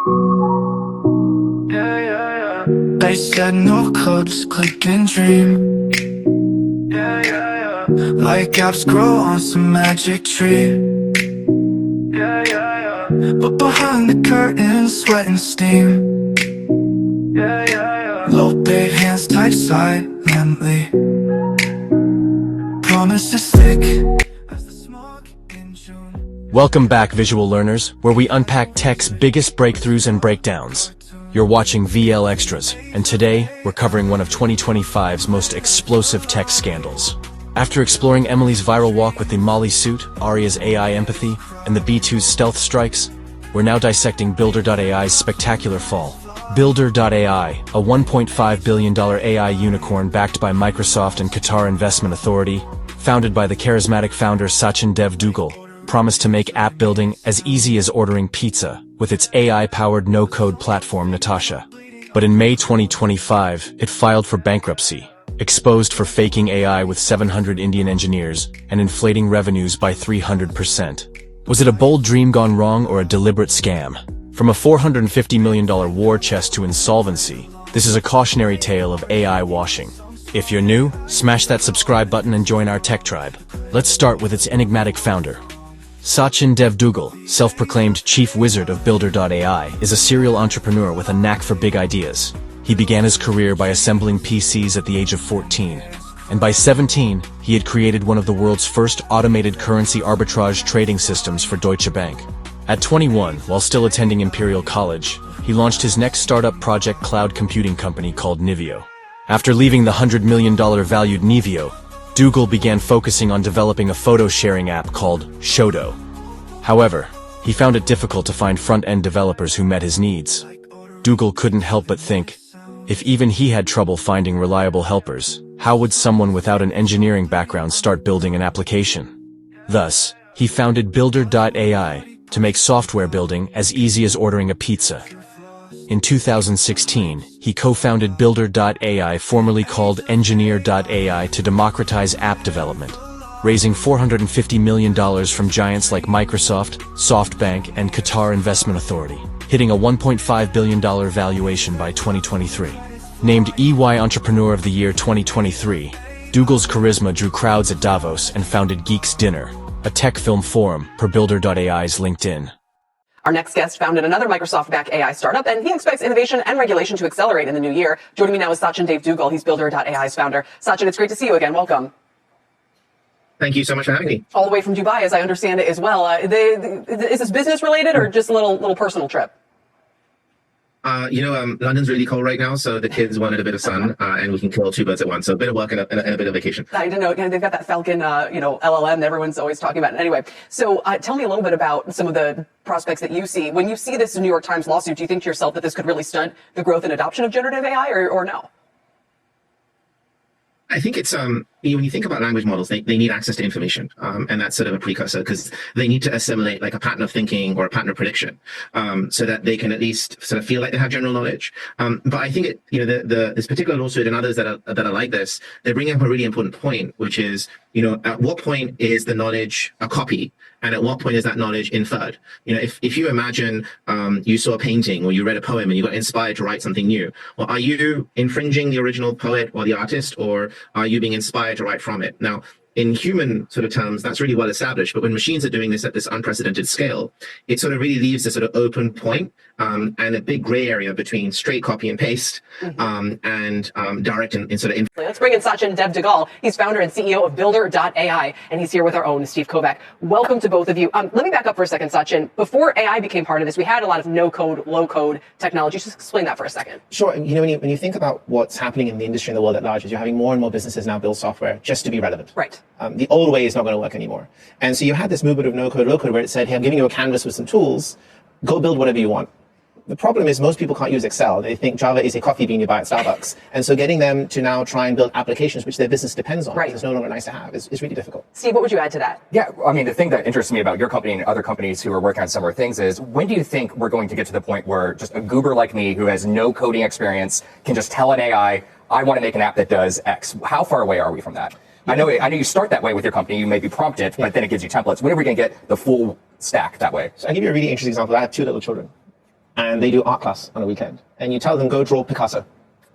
Yeah, yeah, yeah. They said no code, just click and dream. Yeah, yeah, yeah. Like apps grow on some magic tree. Yeah, yeah, yeah. But behind the curtain, sweat and steam. Yeah, yeah, yeah. Low paid hands tied silently. Promises thick as the smoke in June. Welcome back, visual learners, where we unpack tech's biggest breakthroughs and breakdowns. You're watching VL Extras, and today, we're covering one of 2025's most explosive tech scandals. After exploring Emily's viral walk with the Molly suit, Aria's AI empathy, and the B2's stealth strikes, we're now dissecting Builder.ai's spectacular fall. Builder.ai, a $1.5 billion AI unicorn backed by Microsoft and Qatar Investment Authority, founded by the charismatic founder Sachin Dev Duggal, promised to make app building as easy as ordering pizza with its AI-powered no-code platform Natasha. But in May 2025, it filed for bankruptcy, exposed for faking AI with 700 Indian engineers and inflating revenues by 300%. Was it a bold dream gone wrong or a deliberate scam? From a $450 million war chest to insolvency, this is a cautionary tale of AI washing. If you're new, smash that subscribe button and join our tech tribe. Let's start with its enigmatic founder. Sachin Dev Duggal, self-proclaimed chief wizard of Builder.ai, is a serial entrepreneur with a knack for big ideas. He began his career by assembling PCs at the age of 14. And by 17, he had created one of the world's first automated currency arbitrage trading systems for Deutsche Bank. At 21, while still attending Imperial College, he launched his next startup project cloud computing company called Niveo. After leaving the $100 million valued Niveo, Duggal began focusing on developing a photo-sharing app called Shodo. However, he found it difficult to find front-end developers who met his needs. Duggal couldn't help but think, if even he had trouble finding reliable helpers, how would someone without an engineering background start building an application? Thus, he founded Builder.ai to make software building as easy as ordering a pizza. In 2016, he co-founded Builder.ai, formerly called Engineer.ai, to democratize app development, raising $450 million from giants like Microsoft, SoftBank, and Qatar Investment Authority, hitting a $1.5 billion valuation by 2023. Named EY Entrepreneur of the Year 2023, Duggal's charisma drew crowds at Davos and founded Geeks Dinner, a tech film forum, per Builder.ai's LinkedIn. Our next guest founded another Microsoft-backed AI startup, and he expects innovation and regulation to accelerate in the new year. Joining me now is Sachin Dev Duggal. He's Builder.ai's founder. Sachin, it's great to see you again. Welcome. Thank you so much for having me. All the way from Dubai, as I understand it as well. Is this business related or just a little personal trip? London's really cold right now, so the kids wanted a bit of sun, and we can kill two birds at once. So a bit of work and a bit of vacation. I didn't know. They've got that Falcon, LLM that everyone's always talking about. Anyway, so tell me a little bit about some of the prospects that you see. When you see this New York Times lawsuit, do you think to yourself that this could really stunt the growth and adoption of generative AI, or no? I think it's when you think about language models, they need access to information, and that's sort of a precursor because they need to assimilate like a pattern of thinking or a pattern of prediction, so that they can at least sort of feel like they have general knowledge. But I think this particular lawsuit and others that are like this, they bring up a really important point, which is at what point is the knowledge a copy, and at what point is that knowledge inferred? If you imagine you saw a painting or you read a poem and you got inspired to write something new, well, are you infringing the original poet or the artist, or are you being inspired to write from it? Now, in human sort of terms, that's really well established. But when machines are doing this at this unprecedented scale, it sort of really leaves this sort of open point, and a big gray area between straight copy and paste, and direct and sort of. Let's bring in Sachin Dev Duggal. He's founder and CEO of Builder.ai, and he's here with our own Steve Kovac. Welcome to both of you. Let me back up for a second, Sachin. Before AI became part of this, we had a lot of no-code, low-code technology. Just explain that for a second. Sure. When you think about what's happening in the industry and the world at large, is you're having more and more businesses now build software just to be relevant. Right. The old way is not going to work anymore. And so you had this movement of no-code, low-code where it said, hey, I'm giving you a canvas with some tools. Go build whatever you want. The problem is most people can't use Excel. They think Java is a coffee bean you buy at Starbucks. And so getting them to now try and build applications which their business depends on, because it's no longer nice to have, is really difficult. Steve, what would you add to that? Yeah, I mean, the thing that interests me about your company and other companies who are working on similar things is, when do you think we're going to get to the point where just a goober like me who has no coding experience can just tell an AI, I want to make an app that does X? How far away are we from that? I know you start that way with your company. You maybe prompt it, but then it gives you templates. When are we going to get the full stack that way? So I'll give you a really interesting example. I have two little children. and they do art class on a weekend, and you tell them, go draw Picasso.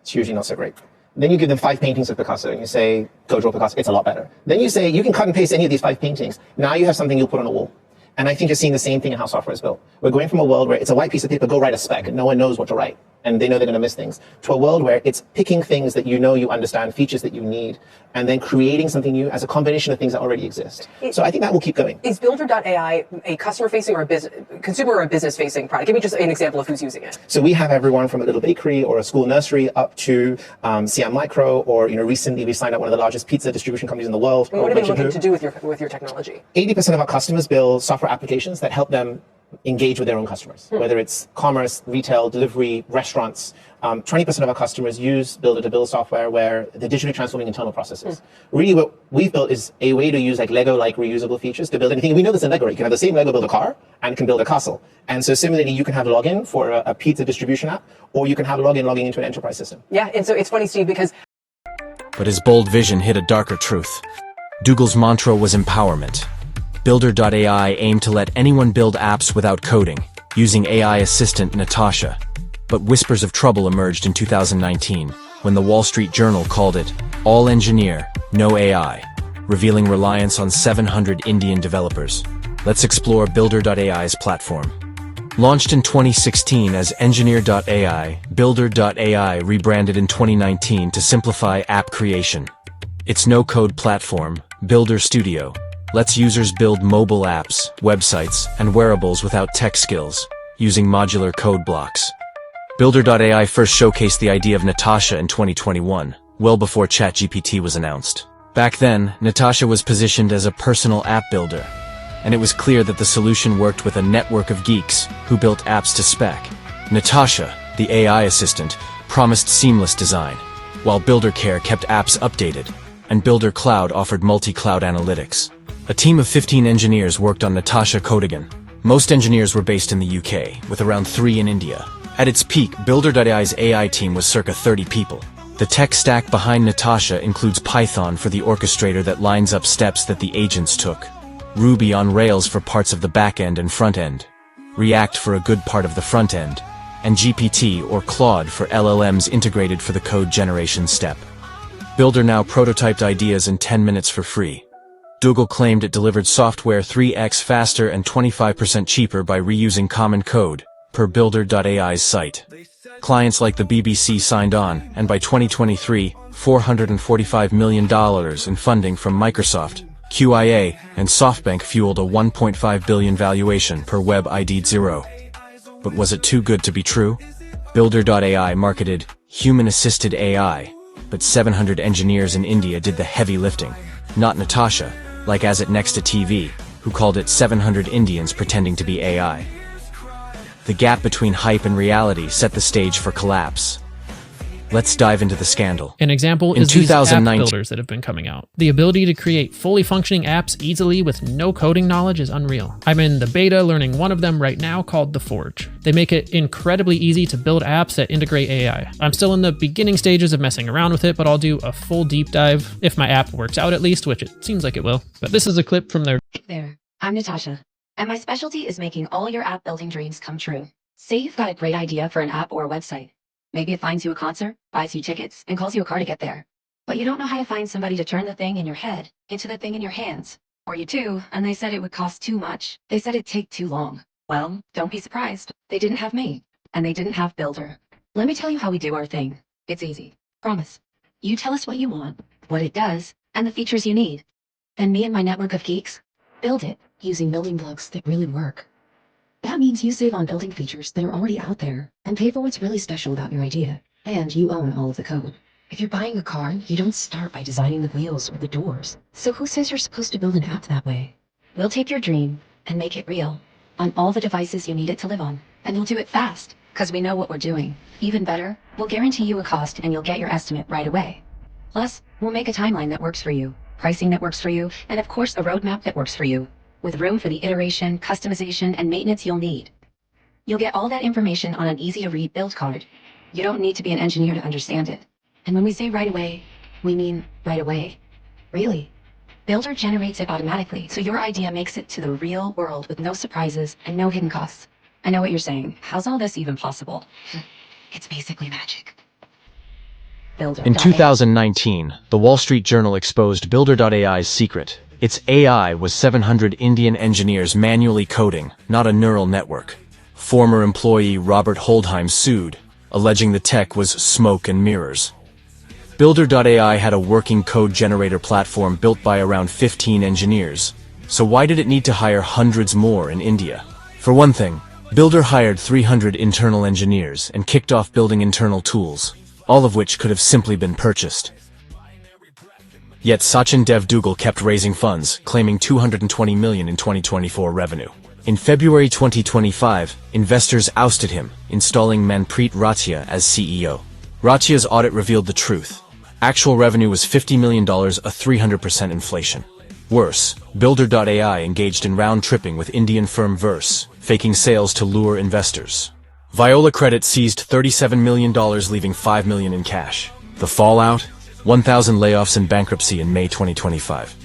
It's usually not so great. Then you give them 5 paintings of Picasso, and you say, go draw Picasso. It's a lot better. Then you say, you can cut and paste any of these 5 paintings. Now you have something you'll put on a wall. And I think you're seeing the same thing in how software is built. We're going from a world where it's a white piece of paper, go write a spec, and no one knows what to write, and they know they're going to miss things, to a world where it's picking things that you know you understand, features that you need, and then creating something new as a combination of things that already exist. So I think that will keep going. Is Builder.ai a customer-facing or a consumer or a business-facing product? Give me just an example of who's using it. So we have everyone from a little bakery or a school nursery up to CM Micro, or recently we signed up one of the largest pizza distribution companies in the world. And what are they looking to do with your technology? 80% of our customers build software applications that help them engage with their own customers, whether it's commerce, retail, delivery, restaurants. 20% of our customers use Builder to build software where they're digitally transforming internal processes. Really what we've built is a way to use like Lego-like reusable features to build anything. We know this in Lego, right? You can have the same Lego build a car and can build a castle. And so similarly, you can have a login for a pizza distribution app, or you can have a login logging into an enterprise system. Yeah, and so it's funny, Steve, because... But his bold vision hid a darker truth. Duggal's mantra was empowerment. Builder.ai aimed to let anyone build apps without coding, using AI assistant Natasha. But whispers of trouble emerged in 2019, when the Wall Street Journal called it, all engineer, no AI, revealing reliance on 700 Indian developers. Let's explore Builder.ai's platform. Launched in 2016 as Engineer.ai, Builder.ai rebranded in 2019 to simplify app creation. Its no-code platform, Builder Studio, lets users build mobile apps, websites, and wearables without tech skills, using modular code blocks. Builder.ai first showcased the idea of Natasha in 2021, well before ChatGPT was announced. Back then, Natasha was positioned as a personal app builder, and it was clear that the solution worked with a network of geeks who built apps to spec. Natasha, the AI assistant, promised seamless design, while BuilderCare kept apps updated, and Builder Cloud offered multi-cloud analytics. A team of 15 engineers worked on Natasha Codigan. Most engineers were based in the UK, with around 3 in India. At its peak, Builder.ai's AI team was circa 30 people. The tech stack behind Natasha includes Python for the orchestrator that lines up steps that the agents took, Ruby on Rails for parts of the backend and front end, React for a good part of the front end, and GPT or Claude for LLMs integrated for the code generation step. Builder now prototyped ideas in 10 minutes for free. Duggal claimed it delivered software 3x faster and 25% cheaper by reusing common code, per Builder.ai's site. Clients like the BBC signed on, and by 2023, $445 million in funding from Microsoft, QIA, and SoftBank fueled a $1.5 billion valuation per Web ID'd 0. But was it too good to be true? Builder.ai marketed human-assisted AI, but 700 engineers in India did the heavy lifting, not Natasha, like As It Next to TV, who called it 700 Indians pretending to be AI. The gap between hype and reality set the stage for collapse. Let's dive into the scandal. An example In is these app 2019 builders that have been coming out. The ability to create fully functioning apps easily with no coding knowledge is unreal. I'm in the beta learning one of them right now called The Forge. They make it incredibly easy to build apps that integrate AI. I'm still in the beginning stages of messing around with it, but I'll do a full deep dive if my app works out at least, which it seems like it will. But this is a clip from their... Hey there, I'm Natasha, and my specialty is making all your app building dreams come true. Say you've got a great idea for an app or a website. Maybe it finds you a concert, buys you tickets, and calls you a car to get there. But you don't know how to find somebody to turn the thing in your head into the thing in your hands. Or you do, and they said it would cost too much. They said it'd take too long. Well, don't be surprised. They didn't have me, and they didn't have Builder. Let me tell you how we do our thing. It's easy. Promise. You tell us what you want, what it does, and the features you need. Then me and my network of geeks build it using building blocks that really work. That means you save on building features that are already out there and pay for what's really special about your idea. And you own all of the code. If you're buying a car, you don't start by designing the wheels or the doors. So who says you're supposed to build an app that way? We'll take your dream and make it real on all the devices you need it to live on. And we'll do it fast, because we know what we're doing. Even better, we'll guarantee you a cost and you'll get your estimate right away. Plus, we'll make a timeline that works for you, pricing that works for you, and of course a roadmap that works for you, with room for the iteration, customization, and maintenance you'll need. You'll get all that information on an easy-to-read build card. You don't need to be an engineer to understand it. And when we say right away, we mean right away. Really. Builder generates it automatically, so your idea makes it to the real world with no surprises and no hidden costs. I know what you're saying. How's all this even possible? It's basically magic. Builder. In 2019, the Wall Street Journal exposed Builder.ai's secret. Its AI was 700 Indian engineers manually coding, not a neural network. Former employee Robert Holdheim sued, alleging the tech was smoke and mirrors. Builder.ai had a working code generator platform built by around 15 engineers. So why did it need to hire hundreds more in India? For one thing, Builder hired 300 internal engineers and kicked off building internal tools, all of which could have simply been purchased. Yet Sachin Dev Duggal kept raising funds, claiming $220 million in 2024 revenue. In February 2025, investors ousted him, installing Manpreet Ratia as CEO. Ratia's audit revealed the truth. Actual revenue was $50 million, a 300% inflation. Worse, Builder.ai engaged in round-tripping with Indian firm Verse, faking sales to lure investors. Viola Credit seized $37 million, leaving $5 million in cash. The fallout? 1,000 layoffs and bankruptcy in May 2025.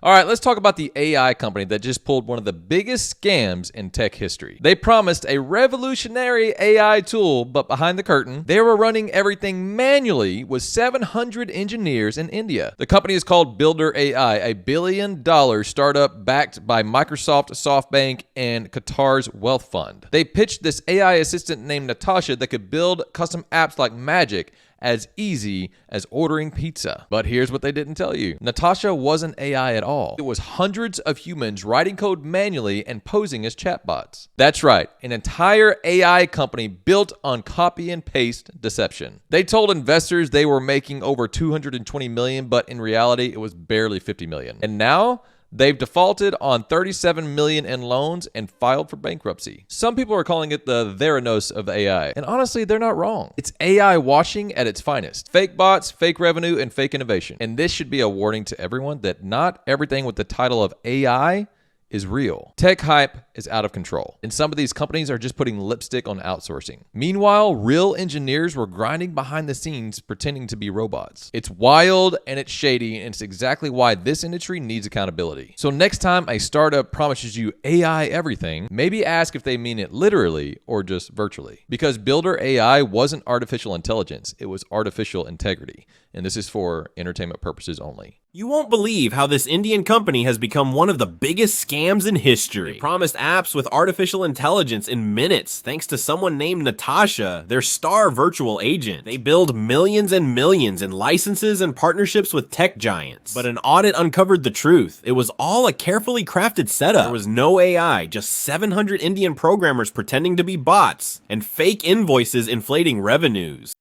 All right, let's talk about the AI company that just pulled one of the biggest scams in tech history. They promised a revolutionary AI tool, but behind the curtain, they were running everything manually with 700 engineers in India. The company is called Builder.ai, a $1 billion startup backed by Microsoft, SoftBank, and Qatar's wealth fund. They pitched this AI assistant named Natasha that could build custom apps like magic, as easy as ordering pizza. But here's what they didn't tell you. Natasha wasn't AI at all. It was hundreds of humans writing code manually and posing as chatbots. That's right, an entire AI company built on copy and paste deception. They told investors they were making over $220 million, but in reality, it was barely $50 million. And now, they've defaulted on $37 million in loans and filed for bankruptcy. Some people are calling it the Theranos of AI. And honestly, they're not wrong. It's AI washing at its finest. Fake bots, fake revenue, and fake innovation. And this should be a warning to everyone that not everything with the title of AI is real. Tech hype is out of control, and some of these companies are just putting lipstick on outsourcing. Meanwhile, real engineers were grinding behind the scenes pretending to be robots. It's wild and it's shady, and it's exactly why this industry needs accountability. So next time a startup promises you AI everything, maybe ask if they mean it literally or just virtually. Because Builder.ai wasn't artificial intelligence, it was artificial integrity. And this is for entertainment purposes only. You won't believe how this Indian company has become one of the biggest scams in history. They promised apps with artificial intelligence in minutes thanks to someone named Natasha, their star virtual agent. They billed millions and millions in licenses and partnerships with tech giants. But an audit uncovered the truth. It was all a carefully crafted setup. There was no AI, just 700 Indian programmers pretending to be bots, and fake invoices inflating revenues.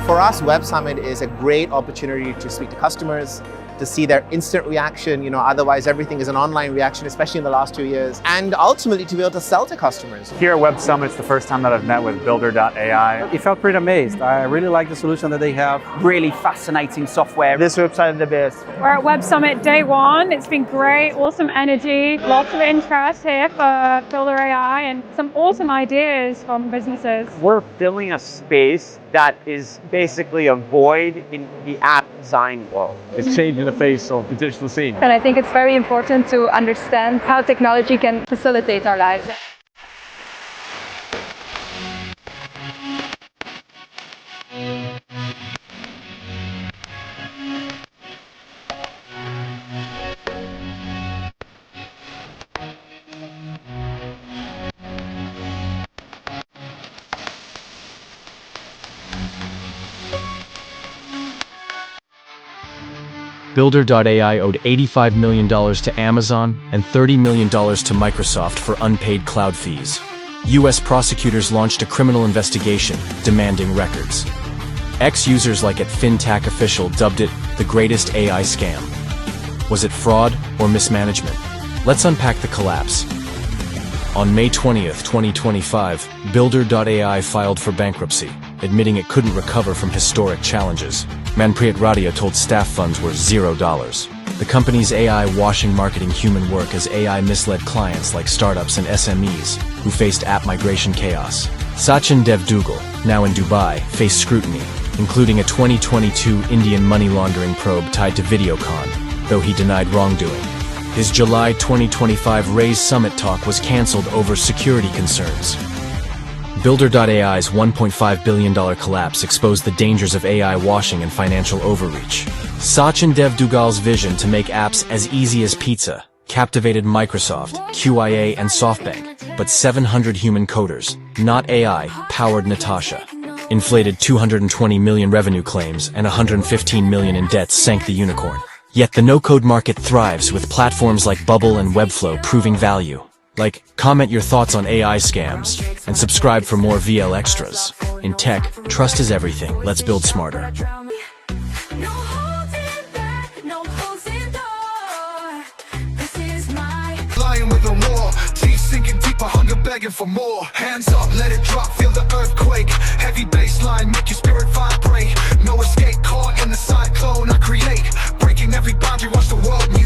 For us, Web Summit is a great opportunity to speak to customers, to see their instant reaction. Otherwise everything is an online reaction, especially in the last 2 years, and ultimately to be able to sell to customers. Here at Web Summit, it's the first time that I've met with Builder.ai. It felt pretty amazed. I really like the solution that they have. Really fascinating software. This website is the best. We're at Web Summit day one. It's been great, awesome energy, lots of interest here for Builder.ai and some awesome ideas from businesses. We're filling a space that is basically a void in the app design world. It's changing the face of the digital scene. And I think it's very important to understand how technology can facilitate our lives. Builder.ai owed $85 million to Amazon and $30 million to Microsoft for unpaid cloud fees. US prosecutors launched a criminal investigation demanding records. Ex-users like at FinTech Official dubbed it the greatest AI scam. Was it fraud or mismanagement? Let's unpack the collapse. On May 20th, 2025, Builder.ai filed for bankruptcy, admitting it couldn't recover from historic challenges. Manpreet Ratia told staff funds were $0. The company's AI washing marketing human work as AI misled clients like startups and SMEs who faced app migration chaos. Sachin Dev Duggal, now in Dubai, faced scrutiny, including a 2022 Indian money laundering probe tied to Videocon, though he denied wrongdoing. His July 2025 Raise Summit talk was canceled over security concerns. Builder.ai's $1.5 billion collapse exposed the dangers of AI washing and financial overreach. Sachin Dev Duggal's vision to make apps as easy as pizza captivated Microsoft, QIA, and SoftBank, but 700 human coders, not AI, powered Natasha. Inflated 220 million revenue claims and 115 million in debts sank the unicorn. Yet the no-code market thrives with platforms like Bubble and Webflow proving value. Like, comment your thoughts on AI scams, and subscribe for more VL extras. In tech, trust is everything. Let's build smarter. Flying with a roar, teeth sinking deeper, hunger begging for more. Hands up, let it drop, feel the earthquake. Heavy baseline, make your spirit vibrate. No escape, caught in the cyclone I create. Breaking every boundary, watch the world mute.